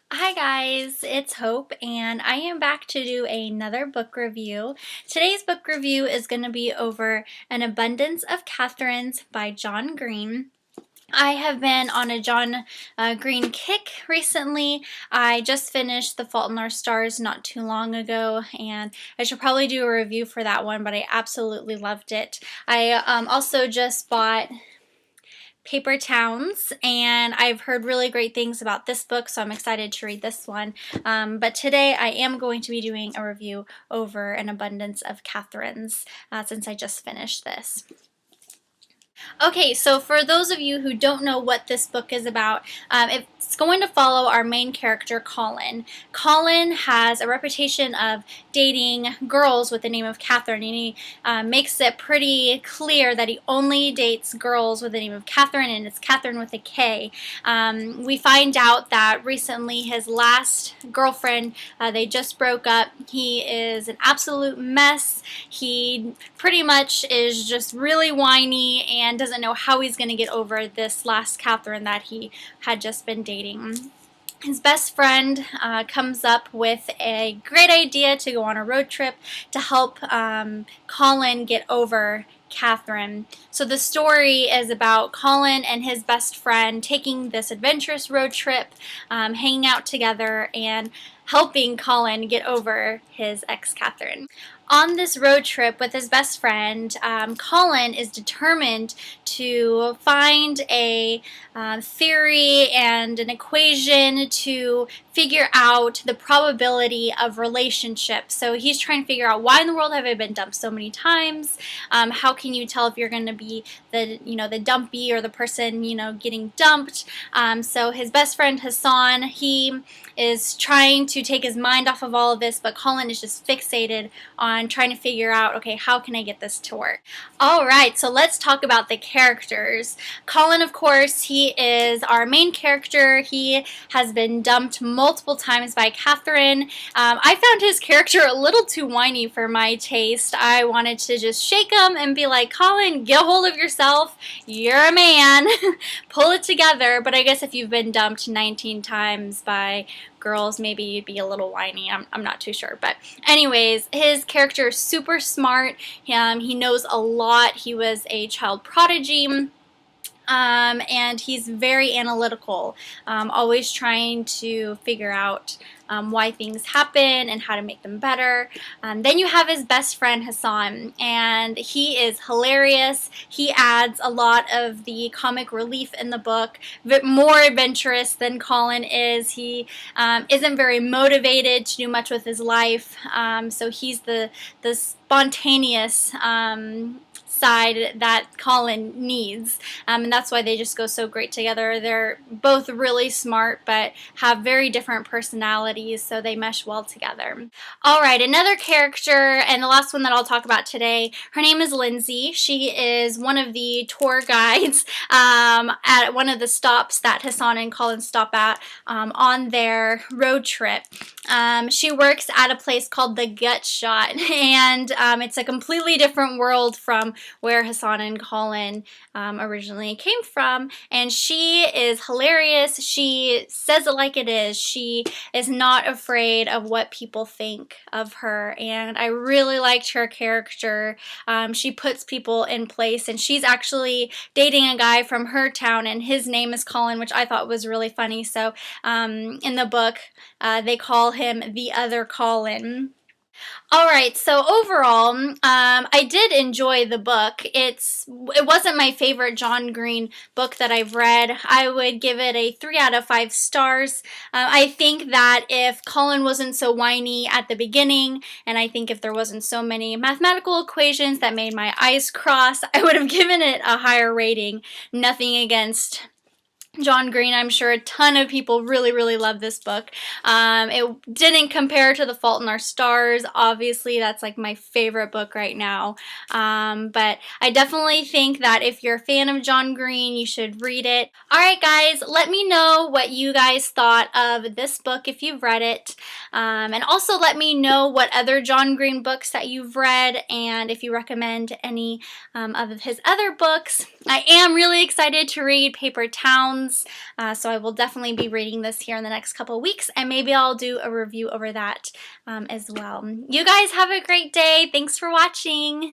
Hi guys, it's Hope and I am back to do another book review. Today's book review is going to be over An Abundance of Katherines by John Green. I have been on a John Green kick recently. I just finished The Fault in Our Stars not too long ago, and I should probably do a review for that one, but I absolutely loved it. I also just bought Paper Towns, and I've heard really great things about this book, so I'm excited to read this one. But today I am going to be doing a review over An Abundance of Katherines, since I just finished this. Okay, so for those of you who don't know what this book is about, it's going to follow our main character, Colin. Colin has a reputation of dating girls with the name of Catherine, and he makes it pretty clear that he only dates girls with the name of Catherine, and it's Catherine with a K. We find out that recently his last girlfriend, they just broke up. He is an absolute mess. He pretty much is just really whiny and doesn't know how he's going to get over this last Catherine that he had just been dating. His best friend comes up with a great idea to go on a road trip to help Colin get over Catherine. So the story is about Colin and his best friend taking this adventurous road trip, hanging out together, and helping Colin get over his ex Catherine. On this road trip with his best friend, Colin is determined to find a theory and an equation to figure out the probability of relationships. So he's trying to figure out, why in the world have I been dumped so many times? How can you tell if you're going to be the dumpy or the person getting dumped? So his best friend Hassan, he is trying to take his mind off of all of this, but Colin is just fixated on trying to figure out, okay, how can I get this to work? Alright, so let's talk about the characters. Colin, of course, he is our main character. He has been dumped multiple times by Catherine. I found his character a little too whiny for my taste. I wanted to just shake him and be like, Colin, get a hold of yourself. You're a man. Pull it together. But I guess if you've been dumped 19 times by girls, maybe you'd be a little whiny. I'm not too sure. But anyways, his character is super smart. He knows a lot. He was a child prodigy. And he's very analytical, always trying to figure out why things happen and how to make them better. Then you have his best friend Hassan, and he is hilarious. He adds a lot of the comic relief in the book, but more adventurous than Colin is. He isn't very motivated to do much with his life, so he's the spontaneous side that Colin needs, and that's why they just go so great together. They're both really smart but have very different personalities, so they mesh well together. Alright, another character, and the last one that I'll talk about today, her name is Lindsay. She is one of the tour guides at one of the stops that Hassan and Colin stop at on their road trip. She works at a place called the Gut Shot, and it's a completely different world from where Hassan and Colin originally came from, and she is hilarious. She says it like it is. She is not afraid of what people think of her, and I really liked her character. She puts people in place, and she's actually dating a guy from her town, and his name is Colin, which I thought was really funny. So in the book, they call him the other Colin. Alright, so overall, I did enjoy the book. It wasn't my favorite John Green book that I've read. I would give it a 3 out of 5 stars. I think that if Colin wasn't so whiny at the beginning, and I think if there wasn't so many mathematical equations that made my eyes cross, I would have given it a higher rating. Nothing against John Green. I'm sure a ton of people really, really love this book. It didn't compare to The Fault in Our Stars. Obviously, that's like my favorite book right now. But I definitely think that if you're a fan of John Green, you should read it. Alright guys, let me know what you guys thought of this book if you've read it. And also let me know what other John Green books that you've read, and if you recommend any of his other books. I am really excited to read Paper Towns. pounds. So I will definitely be reading this here in the next couple of weeks, and maybe I'll do a review over that as well. You guys have a great day. Thanks for watching.